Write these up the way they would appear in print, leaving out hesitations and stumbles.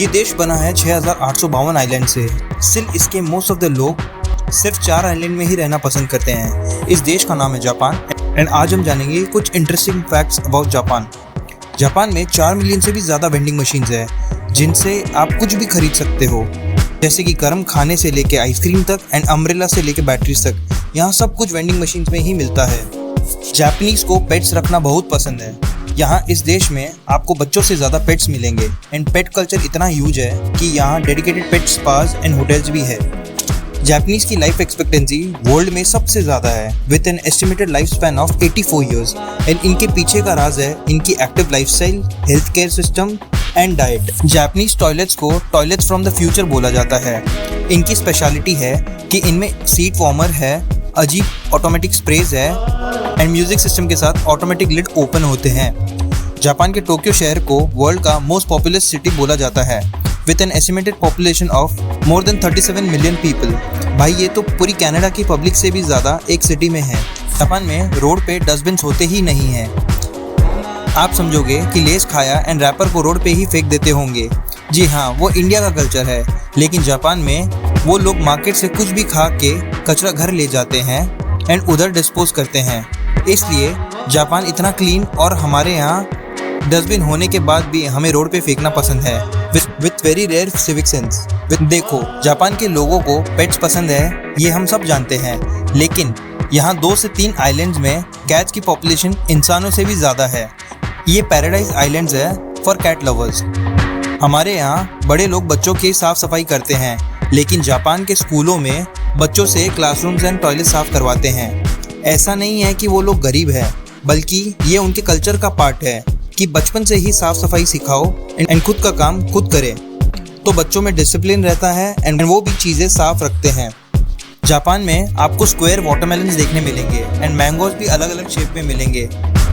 ये देश बना है 6,852 आइलैंड से। स्टिल इसके मोस्ट ऑफ द लोग सिर्फ 4 आइलैंड में ही रहना पसंद करते हैं। इस देश का नाम है जापान एंड आज हम जानेंगे कुछ interesting facts about Japan. Japan में 4 मिलियन से भी ज़्यादा वेंडिंग मशीन्स है जिनसे आप कुछ भी खरीद सकते हो, जैसे कि गर्म खाने से लेके आइसक्रीम तक एंड अम्ब्रेला से लेके बैटरीज तक। यहाँ सब कुछ वेंडिंग मशीन्स में ही मिलता है। जापानीज को पेट्स रखना बहुत पसंद है। यहाँ इस देश में आपको बच्चों से ज़्यादा पेट्स मिलेंगे एंड पेट कल्चर इतना ह्यूज है कि यहाँ डेडिकेटेड पेट स्पास एंड होटल्स भी है। जापानीज की लाइफ एक्सपेक्टेंसी वर्ल्ड में सबसे ज़्यादा है with an estimated life span of 84 years and इनके पीछे का राज है इनकी active lifestyle, health care system and diet. Japanese toilets को टॉयलेट्स फ्रॉम द फ्यूचर बोला जाता है। इनकी स्पेशलिटी है कि इनमें सीट वार्मर है, अजीब ऑटोमेटिक स्प्रेज है एंड म्यूजिक सिस्टम के साथ ऑटोमेटिक लिड ओपन होते हैं। जापान के टोक्यो शहर को वर्ल्ड का मोस्ट पॉपुलस सिटी बोला जाता है with an estimated population of more than 37 million people. भाई ये तो पूरी कनाडा की पब्लिक से भी ज़्यादा एक सिटी में है। जापान में रोड पे डस्टबिन होते ही नहीं हैं। आप समझोगे कि लेस खाया एंड रैपर को रोड पे ही फेंक देते होंगे। जी हाँ, वो इंडिया का कल्चर है, लेकिन जापान में वो लोग मार्केट से कुछ भी खा के कचरा घर ले जाते हैं एंड उधर डिस्पोज करते हैं। इसलिए जापान इतना क्लीन और हमारे यहाँ डस्टबिन होने के बाद भी हमें रोड पे फेंकना पसंद है with very rare civic sense. देखो, जापान के लोगों को पेट्स पसंद है ये हम सब जानते हैं, लेकिन यहाँ 2 से 3 आइलैंड्स में कैट्स की पॉपुलेशन इंसानों से भी ज़्यादा है। ये पैराडाइज आइलैंड्स है फॉर कैट लवर्स। हमारे यहाँ बड़े लोग बच्चों की साफ सफाई करते हैं, लेकिन जापान के स्कूलों में बच्चों से क्लासरूम्स एंड टॉयलेट साफ करवाते हैं। ऐसा नहीं है कि वो लोग गरीब हैं, बल्कि ये उनके कल्चर का पार्ट है कि बचपन से ही साफ सफाई सिखाओ एंड खुद का काम खुद करें, तो बच्चों में डिसिप्लिन रहता है एंड वो भी चीज़ें साफ रखते हैं। जापान में आपको स्क्वायर वाटरमेलन्स देखने मिलेंगे एंड मैंगोज भी अलग अलग शेप में मिलेंगे।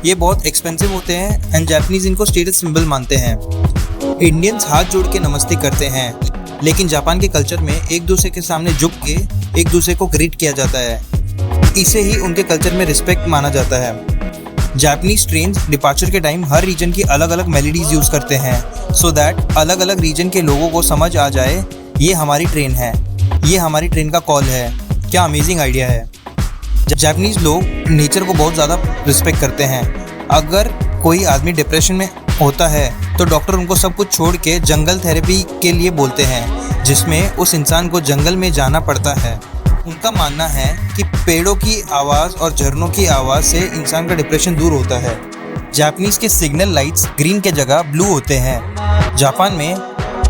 ये बहुत एक्सपेंसिव होते हैं एंड जापानीज इनको स्टेटस सिंबल मानते हैं। इंडियंस हाथ जोड़ के नमस्ते करते हैं, लेकिन जापान के कल्चर में एक दूसरे के सामने झुक के एक दूसरे को ग्रीट किया जाता है। इसे ही उनके कल्चर में रिस्पेक्ट माना जाता है। जापानीज ट्रेन डिपार्चर के टाइम हर रीजन की अलग अलग मेलोडीज यूज़ करते हैं सो दैट अलग अलग रीजन के लोगों को समझ आ जाए ये हमारी ट्रेन है, ये हमारी ट्रेन का कॉल है। क्या अमेजिंग आइडिया है। जापानीज लोग नेचर को बहुत ज़्यादा रिस्पेक्ट करते हैं। अगर कोई आदमी डिप्रेशन में होता है तो डॉक्टर उनको सब कुछ छोड़ के जंगल थेरेपी के लिए बोलते हैं, जिसमें उस इंसान को जंगल में जाना पड़ता है। उनका मानना है कि पेड़ों की आवाज़ और झरनों की आवाज़ से इंसान का डिप्रेशन दूर होता है। जापानीज के सिग्नल लाइट्स ग्रीन के जगह ब्लू होते हैं। जापान में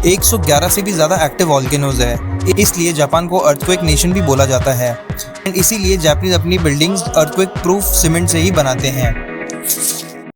111 से भी ज़्यादा एक्टिव वॉल्केनोज है, इसलिए जापान को अर्थक्वेक नेशन भी बोला जाता है एंड इसीलिए जापानीज अपनी बिल्डिंग्स अर्थक्वेक प्रूफ सीमेंट से ही बनाते हैं।